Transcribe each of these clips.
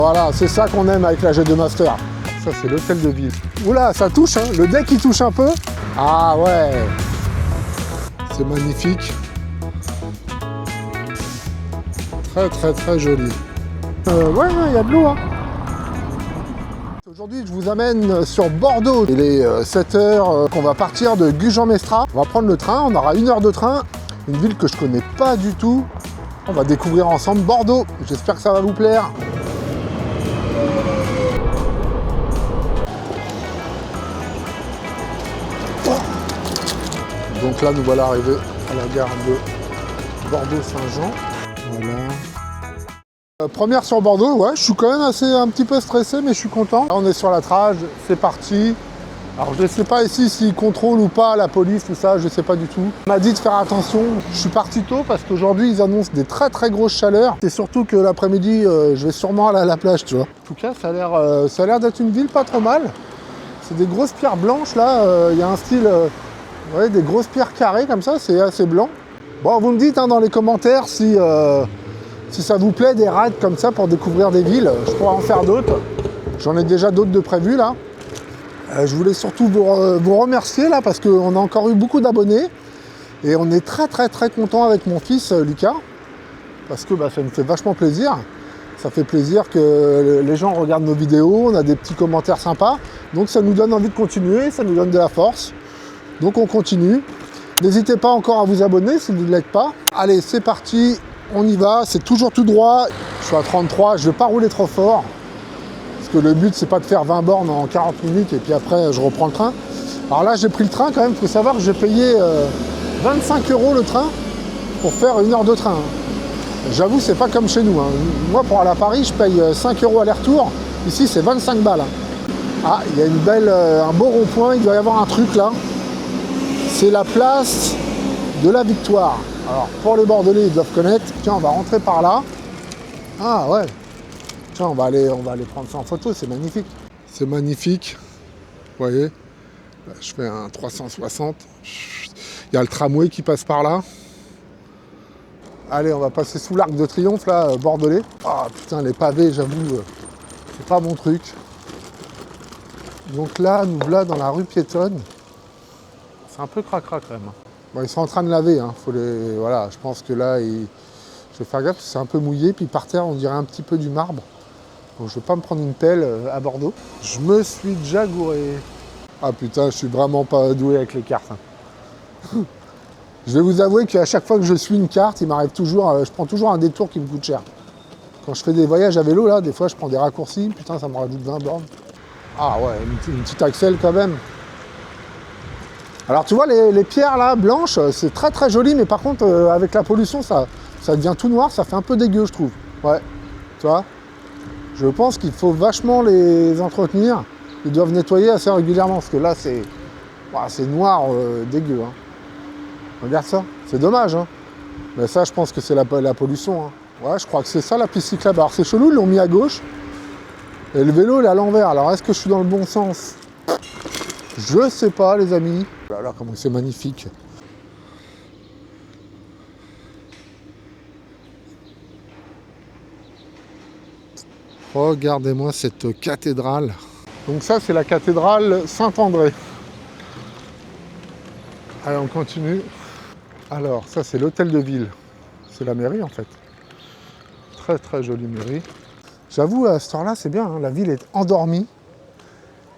Voilà, c'est ça qu'on aime avec la G2 Master. Ça, c'est l'hôtel de ville. Oula, ça touche, hein. Le deck, il touche un peu. Ah ouais. C'est magnifique. Très, très, très joli. Ouais, il y a de l'eau, hein. Aujourd'hui, je vous amène sur Bordeaux. Il est 7h qu'on va partir de Gujan-Mestras. On va prendre le train, on aura 1 heure de train. Une ville que je connais pas du tout. On va découvrir ensemble Bordeaux. J'espère que ça va vous plaire. Donc là, nous voilà arrivés à la gare de Bordeaux-Saint-Jean. Voilà. Première sur Bordeaux, ouais, je suis quand même un petit peu stressé, mais je suis content. Là, on est sur la trage, c'est parti. Alors je ne sais pas ici s'ils contrôlent ou pas la police, tout ça, je ne sais pas du tout. On m'a dit de faire attention. Je suis parti tôt parce qu'aujourd'hui ils annoncent des très très grosses chaleurs. C'est surtout que l'après-midi, je vais sûrement aller à la plage, tu vois. En tout cas, ça a l'air d'être une ville pas trop mal. C'est des grosses pierres blanches là. Il y a un style, ouais, des grosses pierres carrées comme ça, c'est assez blanc. Bon, vous me dites hein, dans les commentaires si ça vous plaît des raids comme ça pour découvrir des villes. Je pourrais en faire d'autres. J'en ai déjà d'autres de prévus là. Je voulais surtout vous remercier là parce qu'on a encore eu beaucoup d'abonnés et on est très très très content avec mon fils Lucas parce que ça nous fait vachement plaisir. Ça fait plaisir que les gens regardent nos vidéos, on a des petits commentaires sympas, donc ça nous donne envie de continuer, ça nous donne de la force. Donc on continue. N'hésitez pas encore à vous abonner si vous ne l'êtes pas. Allez, c'est parti, on y va, c'est toujours tout droit. Je suis à 33, je ne vais pas rouler trop fort. Parce que le but, c'est pas de faire 20 bornes en 40 minutes et puis après, je reprends le train. Alors là, j'ai pris le train quand même. Il faut savoir que j'ai payé 25 € le train pour faire 1 heure de train. J'avoue, c'est pas comme chez nous. Hein. Moi, pour aller à Paris, je paye 5 € aller-retour. Ici, c'est 25 balles. Ah, il y a un beau rond-point. Il doit y avoir un truc là. C'est la place de la Victoire. Alors, pour les Bordelais, ils doivent connaître. Tiens, on va rentrer par là. Ah ouais. Tiens, on va aller prendre ça en photo, c'est magnifique. C'est magnifique. Vous voyez, là, je fais un 360. Il y a le tramway qui passe par là. Allez, on va passer sous l'Arc de Triomphe, là, bordelais. Ah putain, les pavés, j'avoue, c'est pas mon truc. Donc là, nous voilà dans la rue piétonne. C'est un peu cracra quand même. Bon, ils sont en train de laver, hein. Voilà, je pense que là, je vais faire gaffe, c'est un peu mouillé. Puis par terre, on dirait un petit peu du marbre. Donc je vais pas me prendre une pelle à Bordeaux. Je me suis déjà gouré. Ah putain, je suis vraiment pas doué avec les cartes. Hein. Je vais vous avouer qu'à chaque fois que je suis une carte, il m'arrive toujours, je prends toujours un détour qui me coûte cher. Quand je fais des voyages à vélo, là, des fois je prends des raccourcis, putain, ça me rajoute 20 bornes. Ah ouais, une petite axelle quand même. Alors tu vois, les pierres là, blanches, c'est très très joli, mais par contre, avec la pollution, ça devient tout noir, ça fait un peu dégueu, je trouve. Ouais, tu vois. Je pense qu'il faut vachement les entretenir. Ils doivent nettoyer assez régulièrement, parce que là, c'est noir, dégueu. Hein. Regarde ça, c'est dommage. Hein. Mais ça, je pense que c'est la pollution. Hein. Ouais, je crois que c'est ça la piste cyclable. Alors c'est chelou, ils l'ont mis à gauche. Et le vélo, il est à l'envers. Alors est-ce que je suis dans le bon sens? Je sais pas, les amis. Voilà, comment c'est magnifique. Regardez-moi cette cathédrale. Donc ça, c'est la cathédrale Saint-André. Allez, on continue. Alors, ça, c'est l'hôtel de ville. C'est la mairie, en fait. Très, très jolie mairie. J'avoue, à cette heure-là, c'est bien. Hein, la ville est endormie.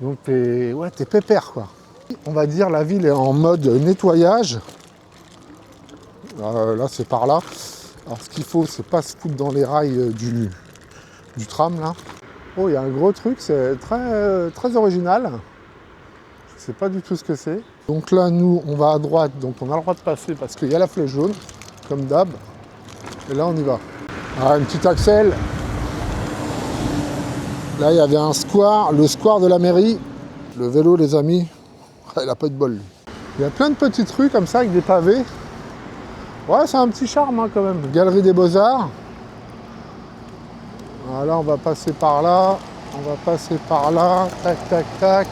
Donc, t'es pépère, quoi. On va dire, la ville est en mode nettoyage. Là, c'est par là. Alors, ce qu'il faut, c'est pas se foutre dans les rails du tram là. Oh, il y a un gros truc, c'est très, très original. Je sais pas du tout ce que c'est. Donc là, nous, on va à droite, donc on a le droit de passer parce qu'il y a la flèche jaune, comme d'hab. Et là, on y va. Ah, une petite axelle. Là, il y avait un square, le square de la mairie. Le vélo, les amis, il a pas de bol. Il y a plein de petites rues comme ça avec des pavés. Ouais, c'est un petit charme hein, quand même. Galerie des Beaux-Arts. Voilà, on va passer par là. On va passer par là. Tac, tac, tac.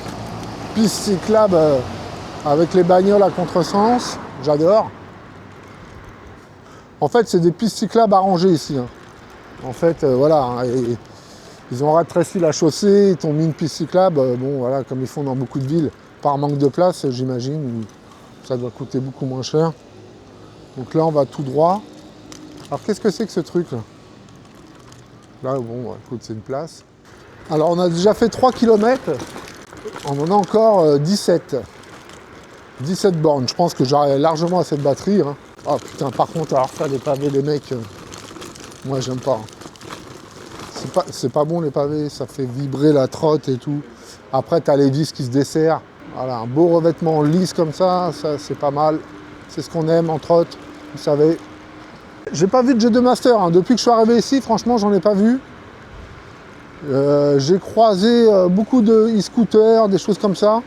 Piste cyclable avec les bagnoles à contresens. J'adore. En fait, c'est des pistes cyclables arrangées ici. Hein. En fait, voilà. Ils ont rétréci la chaussée, ils ont mis une piste cyclable. Bon, voilà, comme ils font dans beaucoup de villes, par manque de place, j'imagine. Ça doit coûter beaucoup moins cher. Donc là, on va tout droit. Alors, qu'est-ce que c'est que ce truc-là? Là, bon, écoute, c'est une place. Alors, on a déjà fait 3 km. On en a encore 17. 17 bornes. Je pense que j'aurai largement assez de batterie. Hein. Oh putain, par contre, alors ça, les pavés, les mecs, moi, j'aime pas. C'est pas bon, les pavés. Ça fait vibrer la trotte et tout. Après, t'as les vis qui se desserrent. Voilà, un beau revêtement lisse comme ça c'est pas mal. C'est ce qu'on aime en trotte, vous savez. J'ai pas vu de G2 Master, hein. Depuis que je suis arrivé ici, franchement, j'en ai pas vu. J'ai croisé beaucoup de e-scooters, des choses comme ça.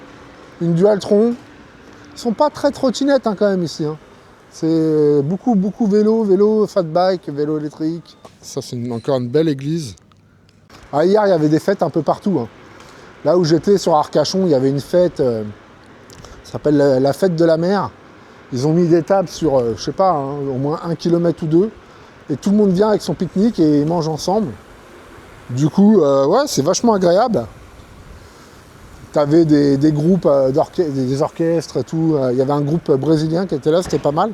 Une Dualtron. Ils sont pas très trottinettes hein, quand même ici. Hein. C'est beaucoup vélo, fat bike, vélo électrique. Ça, c'est encore une belle église. Ah, hier, il y avait des fêtes un peu partout. Hein. Là où j'étais, sur Arcachon, il y avait une fête, ça s'appelle la fête de la mer. Ils ont mis des tables sur, je sais pas, hein, au moins 1 km ou 2. Et tout le monde vient avec son pique-nique et ils mangent ensemble. Du coup, ouais, c'est vachement agréable. T'avais des groupes, des orchestres et tout. Il y avait un groupe brésilien qui était là, c'était pas mal.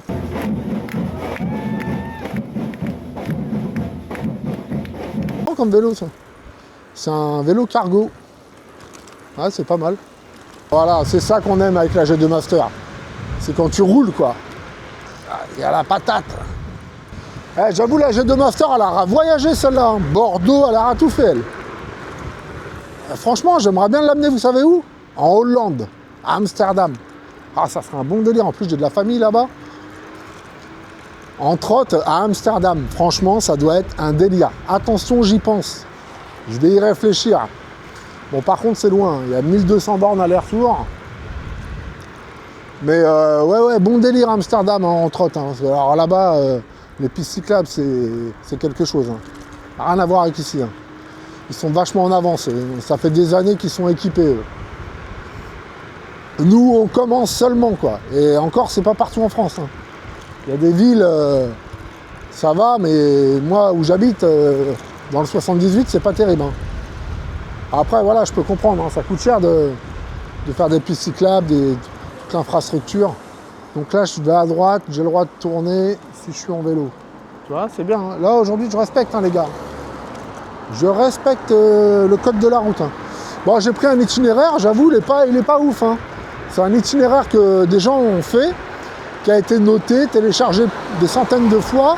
Oh, comme vélo, ça. C'est un vélo cargo. Ouais, c'est pas mal. Voilà, c'est ça qu'on aime avec la G2 Master. C'est quand tu roules, quoi. Il y a la patate. Eh, j'avoue, la G2 Master, elle a voyagé, celle-là. Hein. Bordeaux, elle a tout fait, elle. Franchement, j'aimerais bien l'amener, vous savez où? En Hollande, à Amsterdam. Ah, ça serait un bon délire. En plus, j'ai de la famille là-bas. En trotte à Amsterdam. Franchement, ça doit être un délire. Attention, j'y pense. Je vais y réfléchir. Bon, par contre, c'est loin. Il y a 1200 bornes aller-retour. Mais ouais, bon délire Amsterdam hein, en trotte. Hein. Alors là-bas, les pistes cyclables, c'est quelque chose. Hein. Rien à voir avec ici. Hein. Ils sont vachement en avance. Ça fait des années qu'ils sont équipés. Nous, on commence seulement, quoi. Et encore, c'est pas partout en France. Hein. Il y a des villes, ça va, mais moi, où j'habite, dans le 78, c'est pas terrible. Hein. Après, voilà, je peux comprendre. Hein. Ça coûte cher de faire des pistes cyclables, toute l'infrastructure. Donc là, je vais à droite, j'ai le droit de tourner si je suis en vélo. Tu vois, c'est bien. Hein. Là, aujourd'hui, je respecte, hein, les gars. Je respecte le code de la route. Hein. Bon, j'ai pris un itinéraire, j'avoue, il est pas ouf. Hein. C'est un itinéraire que des gens ont fait, qui a été noté, téléchargé des centaines de fois.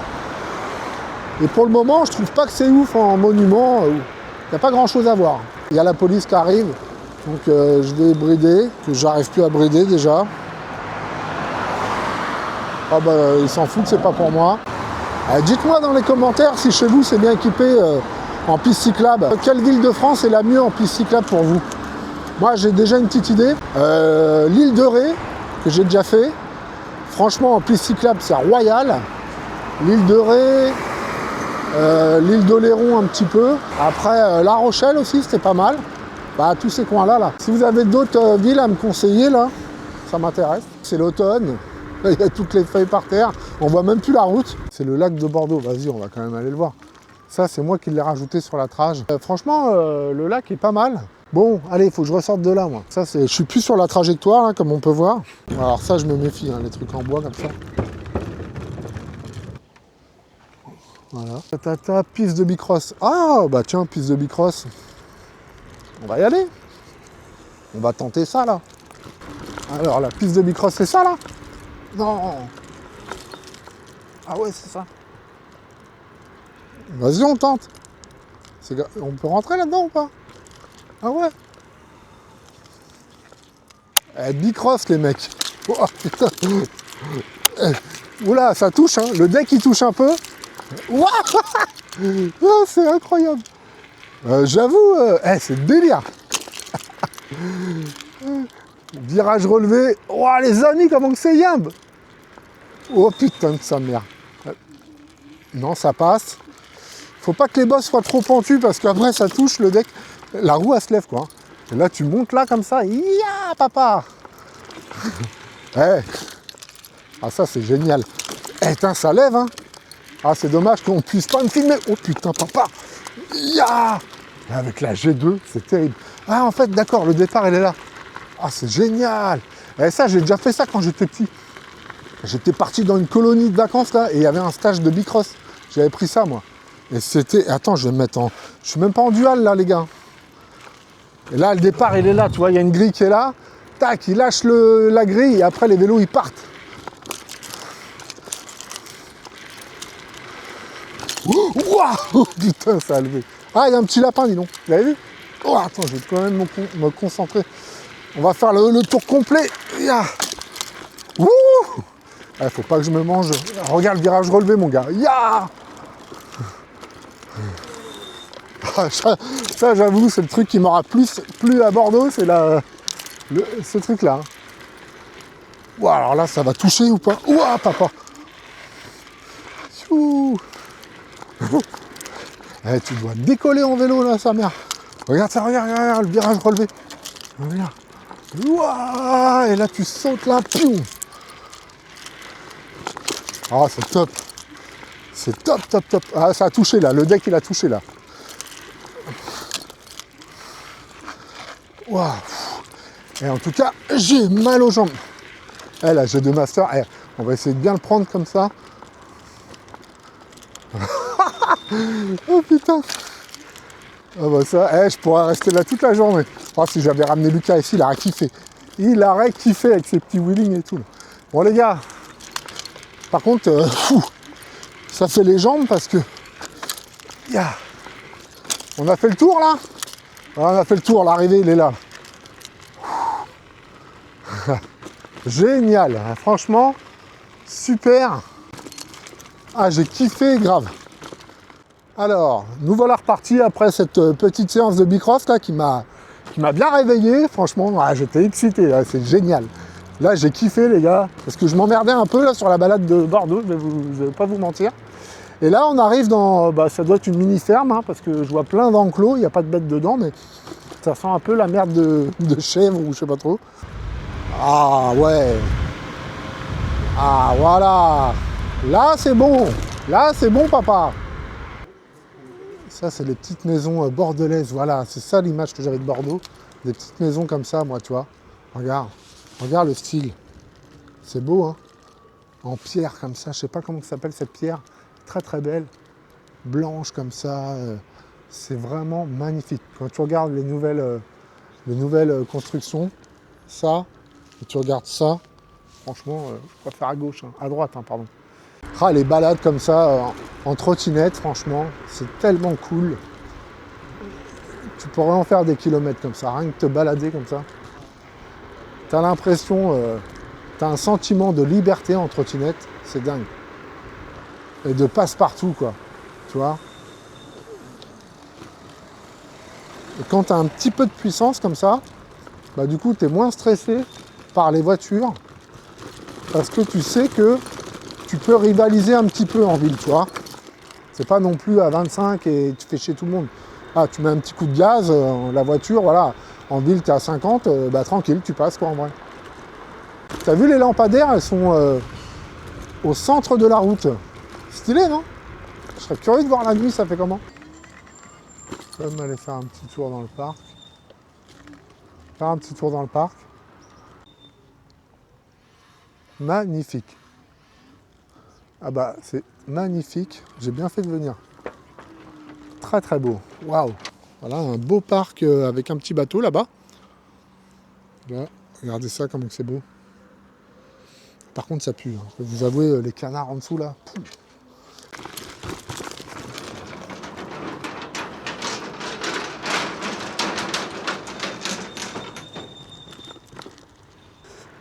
Et pour le moment, je trouve pas que c'est ouf en monument. Il n'y a pas grand chose à voir. Il y a la police qui arrive, donc je vais brider, que j'arrive plus à brider déjà. Ah bah, ils s'en foutent, c'est pas pour moi. Dites-moi dans les commentaires si chez vous c'est bien équipé en piste cyclable. Quelle ville de France est la mieux en piste cyclable pour vous? Moi j'ai déjà une petite idée. L'île de Ré, que j'ai déjà fait. Franchement en piste cyclable c'est royal. L'île de Ré, l'île d'Oléron un petit peu. Après La Rochelle aussi c'était pas mal. Bah tous ces coins là. Si vous avez d'autres villes à me conseiller là, ça m'intéresse. C'est l'automne. Il y a toutes les feuilles par terre, on voit même plus la route. C'est le lac de Bordeaux, vas-y, on va quand même aller le voir. Ça, c'est moi qui l'ai rajouté sur la trage. Franchement, le lac est pas mal. Bon, allez, il faut que je ressorte de là, moi. Ça, je suis plus sur la trajectoire, là, comme on peut voir. Alors ça, je me méfie, hein, les trucs en bois comme ça. Voilà. Tata, piste de bicross. Ah, bah tiens, piste de bicross. On va y aller. On va tenter ça, là. Alors, la piste de bicross, c'est ça, là? Non. Ah ouais, c'est ça. Vas-y, on tente. On peut rentrer là-dedans ou pas? Ah ouais. Bicross, les mecs. Oh, putain. Oula, ça touche, hein. Le deck, il touche un peu. Ouah. Oh, c'est incroyable. J'avoue, c'est le délire. Virage relevé. Oh, les amis, comment que c'est yambe. Oh putain de sa mère. Non, ça passe. Faut pas que les bosses soient trop pentues parce qu'après ça touche le deck. La roue elle se lève quoi. Et là tu montes là comme ça. Ya papa. Ah ça c'est génial. Putain ça lève hein. Ah c'est dommage qu'on puisse pas me filmer. Oh putain papa. Ya. Avec la G2, c'est terrible. Ah, en fait, d'accord, le départ, il est là. Ah, c'est génial. Et ça, j'ai déjà fait ça quand j'étais petit. J'étais parti dans une colonie de vacances, là, et il y avait un stage de bicross. J'avais pris ça, moi. Et c'était... Attends, je vais me mettre en... Je suis même pas en dual, là, les gars. Et là, le départ, il est là, tu vois, il y a une grille qui est là. Tac, il lâche la grille, et après, les vélos, ils partent. Waouh, putain, ça a levé. Ah, il y a un petit lapin, dis donc. Vous avez vu? Oh, attends, je vais quand même me concentrer. On va faire le tour complet. Ya. Wouh. Ah, faut pas que je me mange. Regarde le virage relevé, mon gars. Ya. Ah, ça, j'avoue, c'est le truc qui m'aura plu à Bordeaux, c'est ce truc-là. Ouah, alors là, ça va toucher ou pas? Ouah, papa. Ouh. Eh, tu dois décoller en vélo, là, sa mère. Regarde ça, regarde, le virage relevé. Regarde. Ouah, et là, tu sautes là, piou. Ah, c'est top. C'est top, top, top. Ah, ça a touché, là. Le deck, il a touché, là. Ouah. Et en tout cas, j'ai mal aux jambes. Eh, la G2 Master, eh, on va essayer de bien le prendre comme ça. Oh putain. Ah bah ça, je pourrais rester là toute la journée. Oh, si j'avais ramené Lucas ici, il aurait kiffé. Il aurait kiffé avec ses petits wheelings et tout. Bon les gars, par contre, ça fait les jambes parce que... On a fait le tour là. On a fait le tour, l'arrivée il est là. Génial, franchement, super. Ah, j'ai kiffé grave. Alors, nous voilà repartis après cette petite séance de bicross là qui m'a bien réveillé. Franchement, j'étais excité, là, c'est génial. Là, j'ai kiffé les gars, parce que je m'emmerdais un peu là sur la balade de Bordeaux, je vais pas vous mentir. Et là, on arrive dans, ça doit être une mini-ferme, hein, parce que je vois plein d'enclos, il n'y a pas de bêtes dedans, mais ça sent un peu la merde de chèvre ou je sais pas trop. Ah ouais. Ah voilà. Là, c'est bon. Là, c'est bon, papa. Ça, c'est les petites maisons bordelaises. Voilà, c'est ça l'image que j'avais de Bordeaux. Des petites maisons comme ça, moi, tu vois. Regarde. Regarde le style. C'est beau, hein. En pierre comme ça. Je sais pas comment ça s'appelle cette pierre. Très, très belle. Blanche comme ça. C'est vraiment magnifique. Quand tu regardes les nouvelles constructions, ça, et tu regardes ça, franchement, on va faire à gauche, hein, à droite, hein, pardon. Ah, les balades comme ça, en trottinette, franchement, c'est tellement cool. Tu pourrais en faire des kilomètres comme ça, rien que te balader comme ça. T'as l'impression, t'as un sentiment de liberté en trottinette, c'est dingue. Et de passe-partout, quoi, tu vois. Et quand t'as un petit peu de puissance comme ça, bah du coup, t'es moins stressé par les voitures, parce que tu sais que tu peux rivaliser un petit peu en ville, tu vois. C'est pas non plus à 25 et tu fais chier tout le monde. Ah, tu mets un petit coup de gaz, la voiture, voilà. En ville, tu es à 50, tranquille, tu passes quoi en vrai. T'as vu les lampadaires, elles sont au centre de la route. Stylé, non? Je serais curieux de voir la nuit, ça fait comment? Je vais même aller faire un petit tour dans le parc. Faire un petit tour dans le parc. Magnifique. Ah bah, c'est magnifique. J'ai bien fait de venir. Très très beau. Waouh. Voilà, un beau parc avec un petit bateau là-bas. Là, regardez ça, comment c'est beau. Par contre, ça pue. Hein. Je vais vous avouer, les canards en dessous là. Pouh.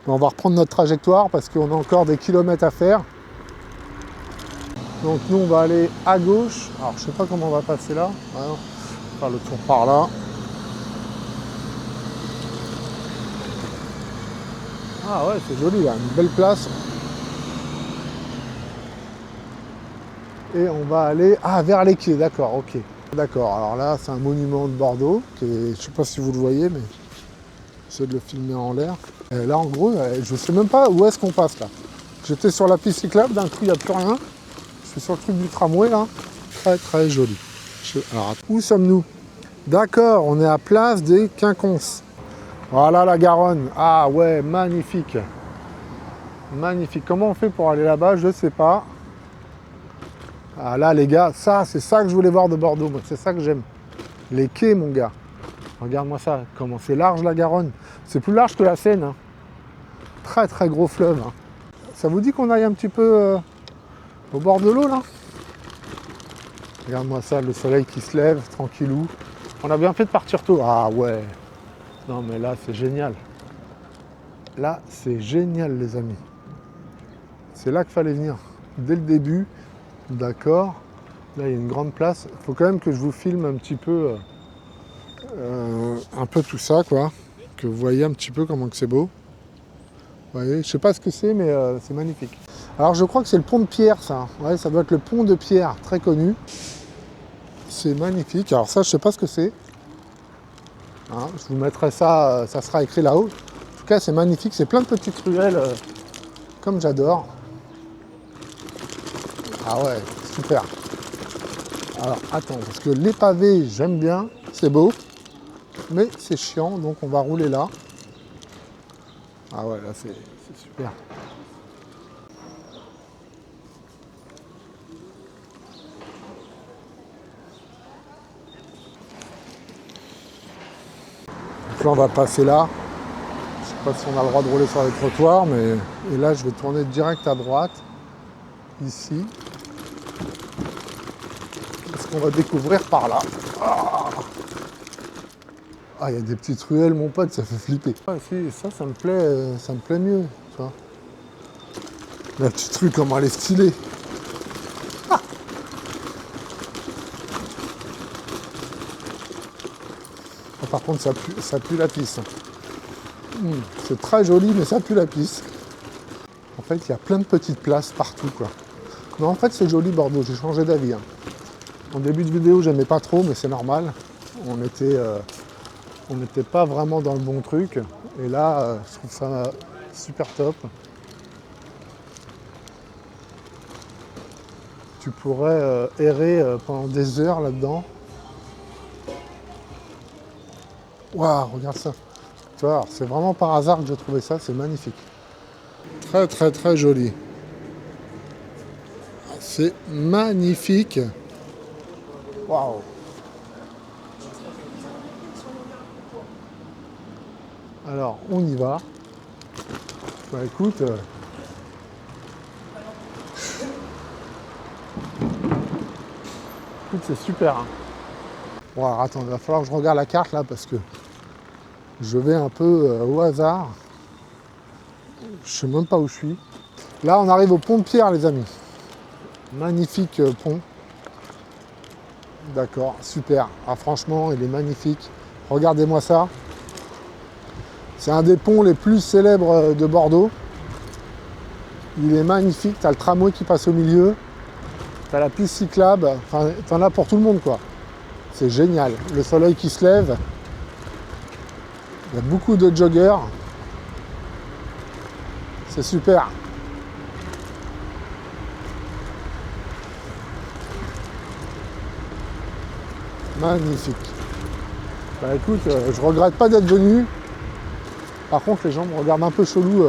On va reprendre notre trajectoire parce qu'on a encore des kilomètres à faire. Donc nous on va aller à gauche. Alors je sais pas comment on va passer là. Alors, on va faire le tour par là. Ah ouais, c'est joli là, une belle place. Et on va aller vers les quais, d'accord, ok. D'accord, alors là c'est un monument de Bordeaux, qui est, je sais pas si vous le voyez, mais j'essaie de le filmer en l'air. Et là en gros, je sais même pas où est-ce qu'on passe là. J'étais sur la piste cyclable, d'un coup il n'y a plus rien. Je suis sur le truc du tramway là. Très très joli. Alors où sommes-nous? D'accord, on est à Place des Quinconces. Voilà la Garonne. Ah ouais, magnifique. Magnifique. Comment on fait pour aller là-bas? Je sais pas. Ah là les gars, ça c'est ça que je voulais voir de Bordeaux. Moi. C'est ça que j'aime. Les quais mon gars. Regarde-moi ça. Comment c'est large la Garonne. C'est plus large que la Seine. Hein. Très très gros fleuve. Hein. Ça vous dit qu'on aille un petit peu au bord de l'eau là? Regarde-moi ça, le soleil qui se lève, tranquillou. On a bien fait de partir tôt. Ah ouais. Non mais là c'est génial. Là c'est génial les amis. C'est là qu'il fallait venir. Dès le début. D'accord. Là il y a une grande place. Il faut quand même que je vous filme un petit peu tout ça quoi. Que vous voyez un petit peu comment que c'est beau. Vous voyez, je sais pas ce que c'est mais c'est magnifique. Alors je crois que c'est le pont de Pierre ça. Ouais, ça doit être le pont de Pierre, très connu. C'est magnifique. Alors ça je sais pas ce que c'est. Hein, je vous mettrai ça, ça sera écrit là-haut. En tout cas, c'est magnifique, c'est plein de petites ruelles, comme j'adore. Ah ouais, super. Alors, attends, parce que les pavés, j'aime bien, c'est beau, mais c'est chiant, donc on va rouler là. Ah ouais, là, c'est super. Donc là, on va passer là. Je sais pas si on a le droit de rouler sur les trottoirs, mais... Et là, je vais tourner direct à droite, ici. Qu'est-ce qu'on va découvrir par là? Ah, il y a des petites ruelles, mon pote, ça fait flipper. Ah, si, ça me plaît mieux, tu vois. La petite rue, comment elle est stylée. Ah. Ah, par contre, ça pue la pisse. C'est très joli, mais ça pue la pisse. En fait, il y a plein de petites places partout, quoi. Non, en fait, c'est joli, Bordeaux. J'ai changé d'avis. Hein. En début de vidéo, j'aimais pas trop, mais c'est normal. On n'était pas vraiment dans le bon truc. Et là, je trouve ça super top. Tu pourrais errer pendant des heures là-dedans. Waouh, regarde ça. Tu vois, c'est vraiment par hasard que j'ai trouvé ça, c'est magnifique. Très très très joli. C'est magnifique. Waouh. Alors, on y va. Bah écoute, c'est super. Hein. Bon, alors, attends, il va falloir que je regarde la carte là parce que je vais un peu au hasard. Je sais même pas où je suis. Là, on arrive au pont de Pierre, les amis. Magnifique pont. D'accord, super. Ah, franchement, il est magnifique. Regardez-moi ça. C'est un des ponts les plus célèbres de Bordeaux. Il est magnifique. Tu as le tramway qui passe au milieu. Tu as la piste cyclable. Enfin, tu en as pour tout le monde, quoi. C'est génial. Le soleil qui se lève. Il y a beaucoup de joggers. C'est super. Magnifique. Bah écoute, je regrette pas d'être venu. Par contre, les gens me regardent un peu chelou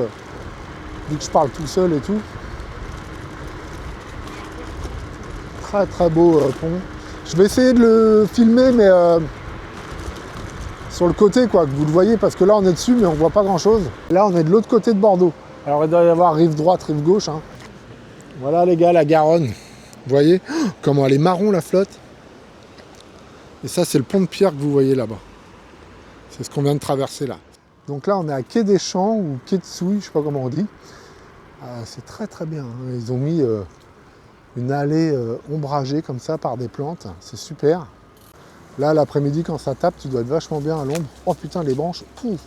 vu que je parle tout seul et tout. Très très beau pont. Je vais essayer de le filmer, mais sur le côté, quoi, que vous le voyez, parce que là on est dessus, mais on voit pas grand chose. Là, on est de l'autre côté de Bordeaux. Alors il doit y avoir rive droite, rive gauche. Hein. Voilà les gars, la Garonne. Vous voyez comment elle est marron la flotte. Et ça, c'est le pont de Pierre que vous voyez là-bas. C'est ce qu'on vient de traverser là. Donc là, on est à Quai des Champs ou Quai de Souille, je sais pas comment on dit. C'est très très bien. Hein. Ils ont mis une allée ombragée comme ça par des plantes. C'est super. Là, l'après-midi, quand ça tape, tu dois être vachement bien à l'ombre. Oh putain, les branches. Pouf.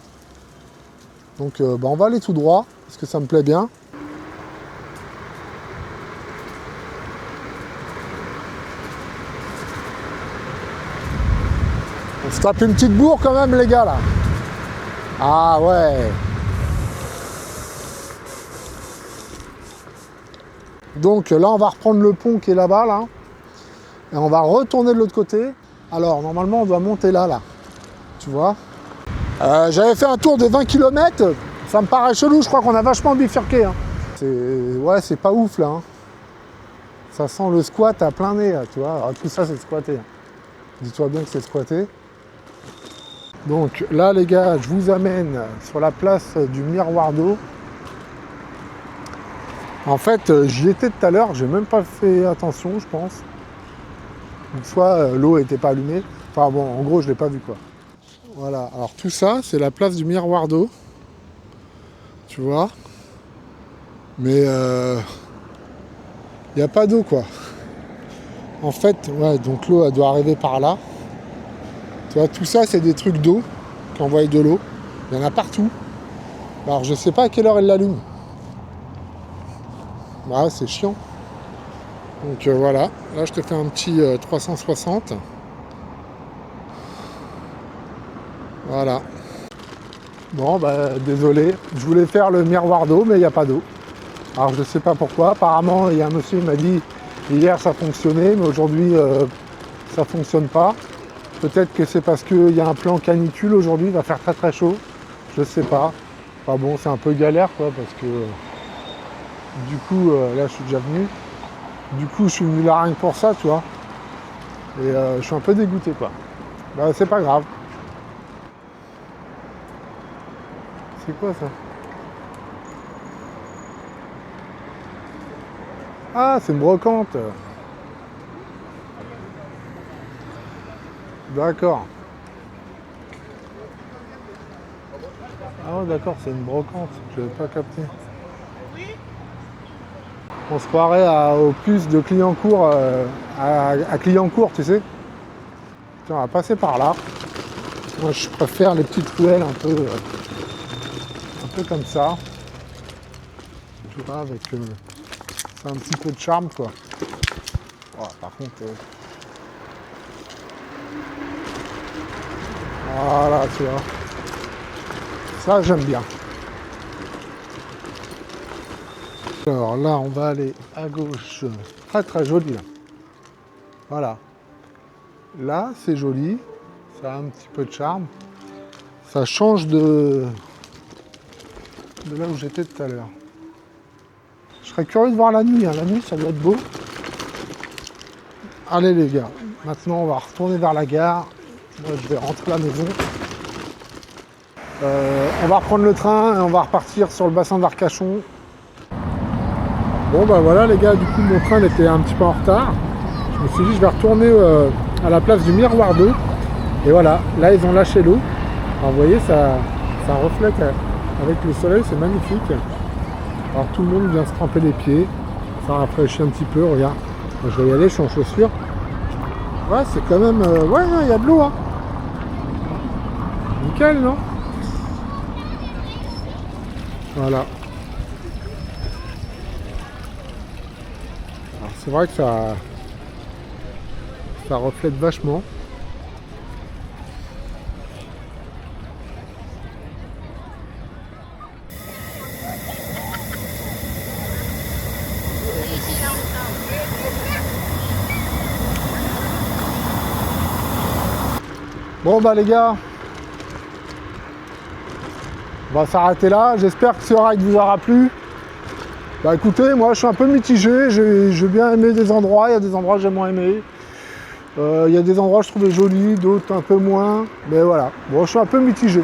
Donc bah, on va aller tout droit, parce que ça me plaît bien. On se tape une petite bourre quand même, les gars, là. Ah ouais. Donc là, on va reprendre le pont qui est là-bas, là. Et on va retourner de l'autre côté. Alors, normalement, on doit monter là. Tu vois. J'avais fait un tour de 20 km. Ça me paraît chelou, je crois qu'on a vachement bifurqué. Hein. Ouais, c'est pas ouf, là. Hein. Ça sent le squat à plein nez, là, tu vois. Alors, tout ça, c'est squatté. Hein. Dis-toi bien que c'est squatté. Donc là, les gars, je vous amène sur la place du miroir d'eau. En fait, j'y étais tout à l'heure, j'ai même pas fait attention, je pense. Une fois, l'eau n'était pas allumée. Enfin bon, en gros, je l'ai pas vu, quoi. Voilà, alors tout ça, c'est la place du miroir d'eau. Tu vois. Mais il n'y a pas d'eau, quoi. En fait, ouais, donc l'eau, elle doit arriver par là. Tu vois, tout ça, c'est des trucs d'eau qui envoient de l'eau. Il y en a partout. Alors, je sais pas à quelle heure elle l'allume. Bah, c'est chiant. Donc voilà, là je te fais un petit 360. Voilà. Bon, bah désolé, je voulais faire le miroir d'eau, mais il n'y a pas d'eau. Alors je ne sais pas pourquoi. Apparemment, il y a un monsieur qui m'a dit hier ça fonctionnait, mais aujourd'hui ça ne fonctionne pas. Peut-être que c'est parce qu'il y a un plan canicule aujourd'hui, il va faire très très chaud. Je sais pas. Enfin bon, c'est un peu galère quoi, parce que du coup, là je suis déjà venu. Du coup, je suis venu là rien que pour ça, tu vois. Et je suis un peu dégoûté, quoi. Bah, c'est pas grave. C'est quoi, ça? Ah, c'est une brocante. D'accord. Ah ouais, d'accord, c'est une brocante. Je n'avais pas capté. On se croirait au puce de Clignancourt, à Clignancourt, tu sais. Tiens, on va passer par là. Moi, je préfère les petites ruelles un peu comme ça. Tu vois, avec c'est un petit peu de charme, quoi. Oh, par contre, voilà, tu vois. Ça, j'aime bien. Alors là, on va aller à gauche. Très très joli là. Voilà. Là, c'est joli. Ça a un petit peu de charme. Ça change de là où j'étais tout à l'heure. Je serais curieux de voir la nuit. Hein. La nuit, ça doit être beau. Allez les gars, maintenant on va retourner vers la gare. Moi, je vais rentrer à la maison. On va reprendre le train et on va repartir sur le bassin d'Arcachon. Bon bah voilà les gars, du coup mon train était un petit peu en retard. Je me suis dit je vais retourner à la place du miroir d'eau. Et voilà, là ils ont lâché l'eau. Alors vous voyez, ça reflète avec le soleil, c'est magnifique. Alors tout le monde vient se tremper les pieds. Ça rafraîchit un petit peu, regarde. Moi, je vais y aller, je suis en chaussures. Ouais, c'est quand même... ouais, il y a de l'eau. Hein. Nickel, non? Voilà. Alors c'est vrai que ça reflète vachement. Bon bah les gars, on va s'arrêter là. J'espère que ce ride vous aura plu. Bah écoutez, moi je suis un peu mitigé. J'ai bien aimé des endroits, il y a des endroits que j'ai moins aimé. Il y a des endroits que je trouvais jolis, d'autres un peu moins. Mais voilà, bon je suis un peu mitigé.